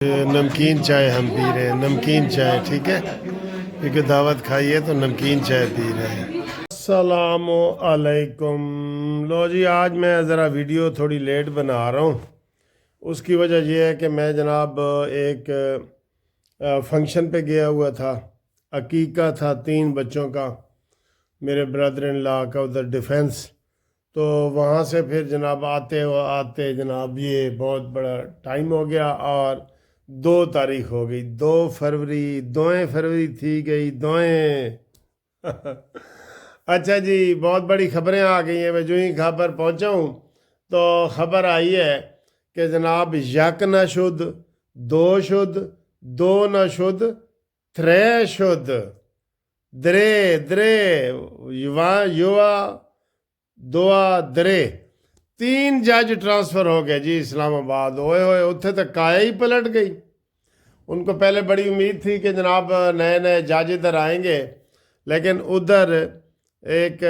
نمکین چائے ہم پی رہے ہیں، نمکین چائے، ٹھیک ہے، کیونکہ دعوت کھائی ہے تو نمکین چائے پی رہے ہیں۔ السلام علیکم۔ لو جی، آج میں ذرا ویڈیو تھوڑی لیٹ بنا رہا ہوں۔ اس کی وجہ یہ ہے کہ میں جناب ایک فنکشن پہ گیا ہوا تھا، عقیقہ تھا 3 بچوں کا، میرے برادر ان لا کا، ادھر ڈیفینس۔ تو وہاں سے پھر جناب آتے جناب یہ بہت بڑا ٹائم ہو گیا، اور 2 تاریخ ہو گئی، 2 فروری، 2 فروری تھی گئی، 2 اچھا جی، بہت بڑی خبریں آ گئی ہیں۔ میں جو ہی خبر پہنچا ہوں تو خبر آئی ہے کہ جناب یک نہ شد، 2 شد، 2 نہ شد، 3 شد، درے یوا دعا درے، 3 جج ٹرانسفر ہو گئے جی اسلام آباد۔ ہوئے ہوئے اتھے تک کایا ہی پلٹ گئی۔ ان کو پہلے بڑی امید تھی کہ جناب نئے جج ادھر آئیں گے، لیکن ادھر ایک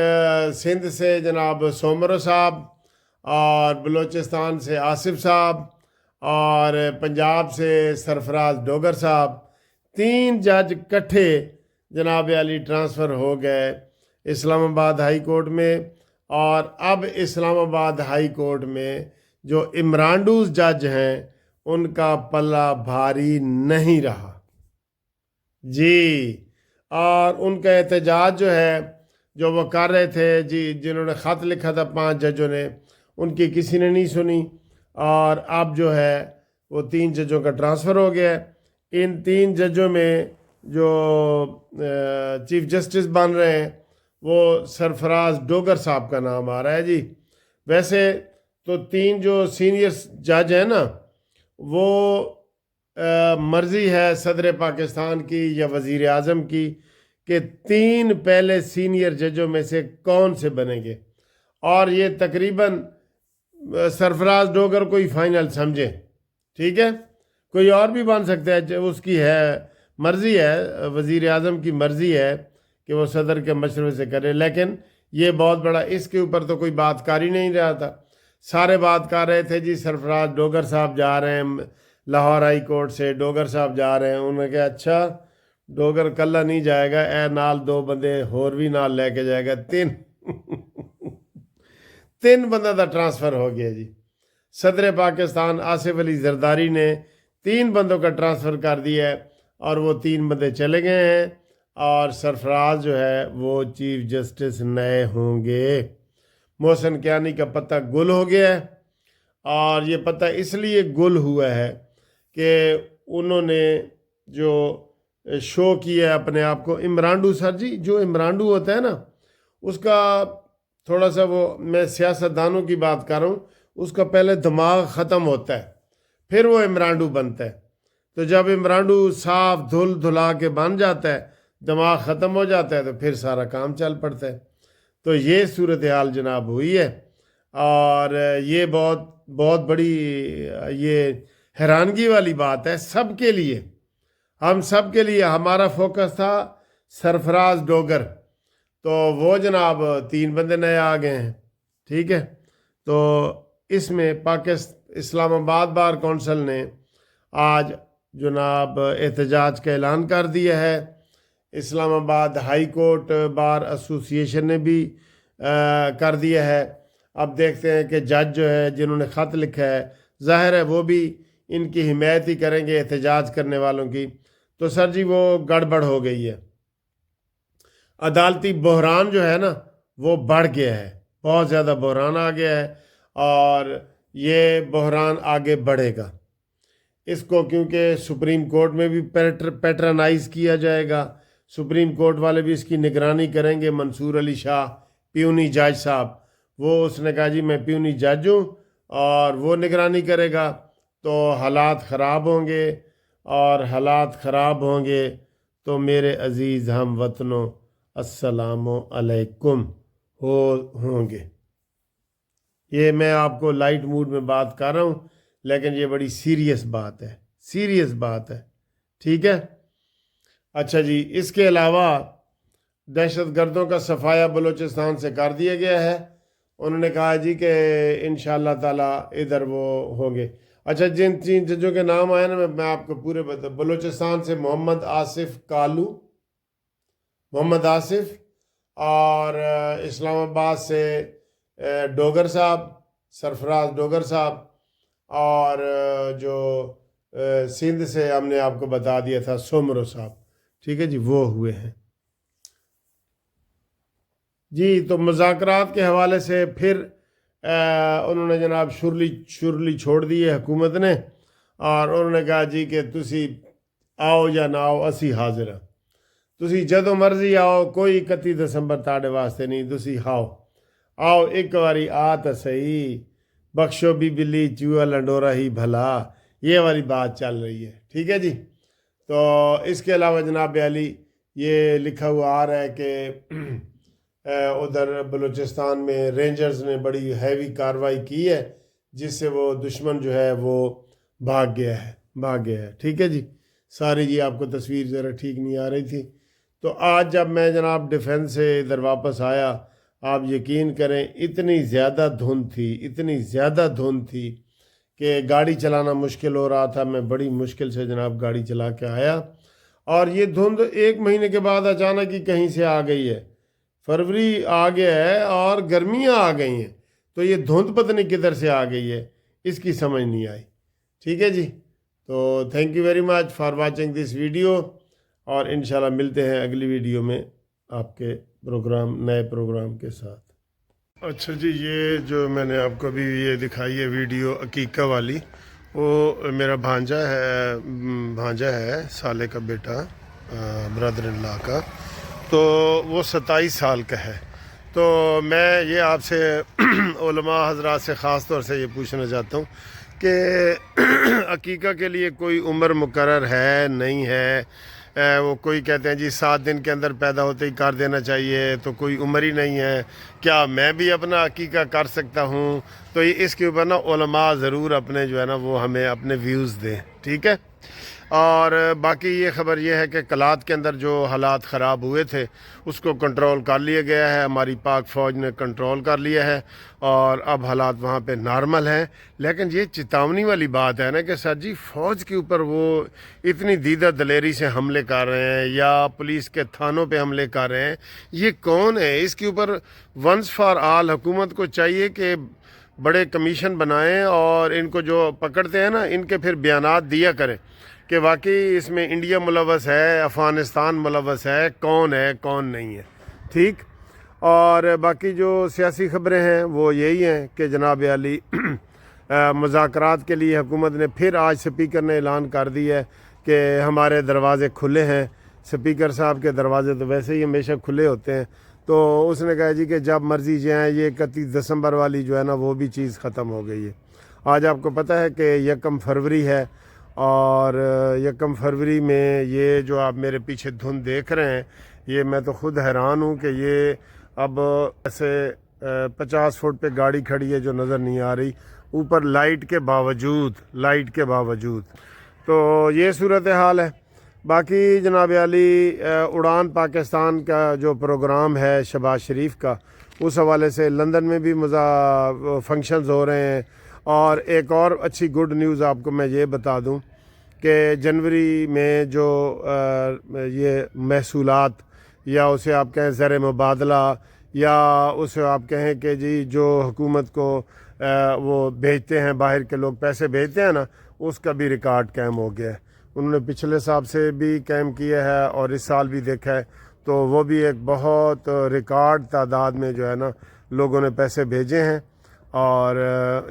سندھ سے جناب سومرو صاحب، اور بلوچستان سے آصف صاحب، اور پنجاب سے سرفراز ڈوگر صاحب، 3 جج کٹھے جناب علی ٹرانسفر ہو گئے اسلام آباد ہائی کورٹ میں۔ اور اب اسلام آباد ہائی کورٹ میں جو امرانڈوز جج ہیں ان کا پلہ بھاری نہیں رہا جی۔ اور ان کا احتجاج جو ہے، جو وہ کر رہے تھے جی، جنہوں نے خط لکھا تھا 5 ججوں نے، ان کی کسی نے نہیں سنی، اور اب جو ہے وہ 3 ججوں کا ٹرانسفر ہو گیا ہے۔ ان 3 ججوں میں جو چیف جسٹس بن رہے ہیں وہ سرفراز ڈوگر صاحب کا نام آ رہا ہے جی۔ ویسے تو 3 جو سینئر جج ہیں نا، وہ مرضی ہے صدر پاکستان کی یا وزیر اعظم کی کہ 3 پہلے سینئر ججوں میں سے کون سے بنیں گے، اور یہ تقریباً سرفراز ڈوگر کو ہی فائنل سمجھے، ٹھیک ہے۔ کوئی اور بھی بن سکتا ہے، اس کی ہے مرضی ہے، وزیر اعظم کی مرضی ہے کہ وہ صدر کے مشورے سے کرے، لیکن یہ بہت بڑا، اس کے اوپر تو کوئی بات کر ہی نہیں رہا تھا۔ سارے بات کر رہے تھے جی سرفراز ڈوگر صاحب جا رہے ہیں لاہور ہائی کورٹ سے، ڈوگر صاحب جا رہے ہیں۔ انہوں نے کہا اچھا ڈوگر کلہ نہیں جائے گا، اے نال 2 بندے ہور بھی نال لے کے جائے گا، 3 بندہ دا ٹرانسفر ہو گیا جی۔ صدر پاکستان آصف علی زرداری نے 3 بندوں کا ٹرانسفر کر دیا ہے، اور وہ 3 بندے چلے گئے ہیں، اور سرفراز جو ہے وہ چیف جسٹس نئے ہوں گے۔ محسن کیانی کا پتہ گل ہو گیا ہے، اور یہ پتہ اس لیے گل ہوا ہے کہ انہوں نے جو شو کیا ہے اپنے آپ کو، عمرانڈو سر جی، جو عمرانڈو ہوتا ہے نا، اس کا تھوڑا سا، وہ میں سیاستدانوں کی بات کر رہا ہوں، اس کا پہلے دماغ ختم ہوتا ہے، پھر وہ عمرانڈو بنتا ہے۔ تو جب عمرانڈو صاف دھلا کے بن جاتا ہے، دماغ ختم ہو جاتا ہے، تو پھر سارا کام چل پڑتا ہے۔ تو یہ صورتحال جناب ہوئی ہے، اور یہ بہت بہت بڑی یہ حیرانگی والی بات ہے سب کے لیے، ہم سب کے لیے۔ ہمارا فوکس تھا سرفراز ڈوگر، تو وہ جناب 3 بندے نئے آ گئے ہیں، ٹھیک ہے۔ تو اس میں اسلام آباد بار کونسل نے آج جناب احتجاج کا اعلان کر دیا ہے۔ اسلام آباد ہائی کورٹ بار ایسوسی ایشن نے بھی کر دیا ہے۔ اب دیکھتے ہیں کہ جج جو ہے جنہوں نے خط لکھا ہے، ظاہر ہے وہ بھی ان کی حمایت ہی کریں گے احتجاج کرنے والوں کی۔ تو سر جی وہ گڑبڑ ہو گئی ہے، عدالتی بحران جو ہے نا وہ بڑھ گیا ہے، بہت زیادہ بحران آ گیا ہے، اور یہ بحران آگے بڑھے گا اس کو، کیونکہ سپریم کورٹ میں بھی پیٹرنائز کیا جائے گا۔ سپریم کورٹ والے بھی اس کی نگرانی کریں گے۔ منصور علی شاہ پیونی جج صاحب، اس نے کہا جی میں پیونی جج ہوں، اور وہ نگرانی کرے گا، تو حالات خراب ہوں گے، اور حالات خراب ہوں گے تو میرے عزیز ہم وطنوں السلام علیکم ہوں گے۔ یہ میں آپ کو لائٹ موڈ میں بات کر رہا ہوں، لیکن یہ بڑی سیریس بات ہے، سیریس بات ہے، ٹھیک ہے۔ اچھا جی، اس کے علاوہ دہشت گردوں کا صفایا بلوچستان سے کر دیا گیا ہے۔ انہوں نے کہا جی کہ انشاءاللہ تعالی ادھر وہ ہوں گے۔ अच्छा, जिन तीन जजों के नाम आए ना, मैं आपको पूरे बता। बलूचिस्तान से मोहम्मद आसिफ कालू, मोहम्मद आसिफ, और इस्लामाबाद से डोगर साहब, सरफराज डोगर साहब, और जो सिंध से हमने आपको बता दिया था सोमरो साहब। ठीक है जी, वो हुए हैं जी। तो मुज़ाकरात के हवाले से फिर उन्होंने जनाब शुरली छोड़ दी है हुकूमत ने, और उन्होंने कहा जी कि तुसी आओ या ना आओ, असी हाजिर हाँ, तुसी जदों मर्जी आओ, कोई 31 दसंबर ताड़े वास्ते नहीं, तुसी आओ एक बारी आ तो सही, बख्शो भी बिल्ली चूहा लंडोरा ही भला, ये वाली बात चल रही है। ठीक है जी। तो इसके अलावा जनाब अली ये लिखा हुआ आ रहा है कि उधर बलूचिस्तान में रेंजर्स ने बड़ी हैवी कार्रवाई की है, जिससे वो दुश्मन जो है वो भाग गया है। ठीक है जी। सारी जी आपको तस्वीर ज़रा ठीक नहीं आ रही थी। तो आज जब मैं जनाब डिफेंस से इधर वापस आया, आप यकीन करें इतनी ज़्यादा धुंध थी कि गाड़ी चलाना मुश्किल हो रहा था। मैं बड़ी मुश्किल से जनाब गाड़ी चला के आया, और ये धुंध 1 महीने के बाद अचानक ही कहीं से आ गई है। फरवरी आ गया है और गर्मियाँ आ गई हैं, तो ये धुंध पता नहीं किधर से आ गई है, इसकी समझ नहीं आई। ठीक है जी। तो thank you very much for watching this video, और इंशाल्लाह मिलते हैं अगली वीडियो में आपके नए प्रोग्राम के साथ। अच्छा जी, ये जो मैंने आपको अभी ये दिखाई है वीडियो अकीका वाली, वो मेरा भांजा है साले का बेटा, ब्रदर इन लॉ का। तो वो 27 साल का है। तो मैं ये आपसे उलमा हजरात से ख़ास तौर से ये पूछना चाहता हूँ कि अकीका के लिए कोई उम्र मुकर्रर है, नहीं है? वो कोई कहते हैं जी 7 दिन के अंदर पैदा होते ही कर देना चाहिए, तो कोई उम्र ही नहीं है। क्या मैं भी अपना अकीका कर सकता हूँ? तो ये इसके ऊपर ना उलमा ज़रूर अपने जो है ना वो हमें अपने व्यूज़ दें। ठीक है। और बाकी ये ख़बर ये है कि कलात के अंदर जो हालात ख़राब हुए थे उसको कंट्रोल कर लिया गया है, हमारी पाक फ़ौज ने कंट्रोल कर लिया है, और अब हालात वहाँ पे नॉर्मल हैं। लेकिन ये चेतावनी वाली बात है ना कि सर जी फ़ौज के ऊपर वो इतनी दीदा दलेरी से हमले कर रहे हैं, या पुलिस के थानों पे हमले कर रहे हैं, ये कौन है? इसके ऊपर वंस फॉर ऑल हुकूमत को चाहिए कि बड़े कमीशन बनाएं, और इनको जो पकड़ते हैं ना इनके फिर बयानात दिया करें कि वाकई इसमें इंडिया मुलव्वस है, अफ़गानिस्तान मुलव्वस है, कौन नहीं है। ठीक। और बाकी जो सियासी ख़बरें हैं वो यही हैं कि जनाब अली मुज़ाकरात के लिए हुकूमत ने फिर आज स्पीकर ने ऐलान कर दिया है कि हमारे दरवाज़े खुले हैं। स्पीकर साहब के दरवाज़े तो वैसे ही हमेशा खुले होते हैं। तो उसने कहा जी कि जब मर्ज़ी जाएँ, ये 31 दिसंबर वाली जो है ना वो भी चीज़ ख़त्म हो गई है। आज आपको पता है कि 1 फरवरी है, और 1 फरवरी में ये जो आप मेरे पीछे धुंध देख रहे हैं, ये मैं तो ख़ुद हैरान हूँ कि ये अब ऐसे 50 फुट पे गाड़ी खड़ी है जो नज़र नहीं आ रही, ऊपर लाइट के बावजूद। तो ये सूरत हाल है। बाकी जनाब अली उड़ान पाकिस्तान का जो प्रोग्राम है शहबाज शरीफ का, उस हवाले से लंदन में भी फंक्शंस हो रहे हैं। और एक और अच्छी गुड न्यूज़ आपको मैं ये बता दूं कि जनवरी में जो ये महसूलात, या उसे आप कहें ज़र मुबादला, या उसे आप कहें कि जी जो हुकूमत को वो भेजते हैं, बाहर के लोग पैसे भेजते हैं ना, उसका भी रिकॉर्ड कायम हो गया है। उन्होंने पिछले साल से भी कायम किया है और इस साल भी देखा है, तो वो भी एक बहुत रिकॉर्ड तादाद में जो है ना लोगों ने पैसे भेजे हैं। और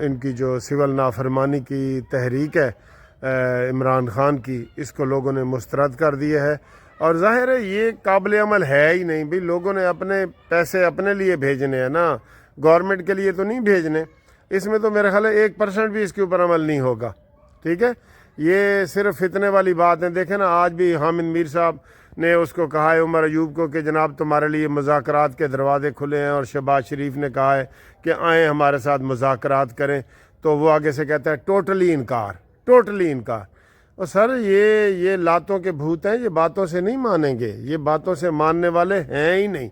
इनकी जो सिविल नाफरमानी की तहरीक है इमरान खान की, इसको लोगों ने मुस्तरद कर दिया है। और ज़ाहिर है ये काबिल अमल है ही नहीं भाई, लोगों ने अपने पैसे अपने लिए भेजने हैं ना, गवर्नमेंट के लिए तो नहीं भेजने। इसमें तो मेरा ख्याल है 1% भी इसके ऊपर अमल नहीं होगा। ठीक है, ये सिर्फ फितने वाली बात है। देखें ना, आज भी हामिद मीर साहब ने उसको कहा है उमर अयूब को कि जनाब तुम्हारे लिए मुज़ाकरात के दरवाजे खुले हैं, और शहबाज शरीफ ने कहा है कि आएँ हमारे साथ मुज़ाकरात करें, तो वो आगे से कहता है टोटली इनकार। और सर ये लातों के भूत हैं, ये बातों से नहीं मानेंगे, ये बातों से मानने वाले हैं ही नहीं,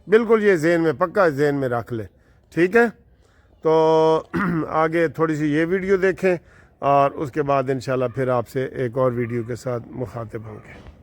बिल्कुल। ये ज़हन में पक्का ज़हन में रख ले। ठीक है, तो आगे थोड़ी सी ये वीडियो देखें, اور اس کے بعد انشاءاللہ پھر آپ سے ایک اور ویڈیو کے ساتھ مخاطب ہوں گے.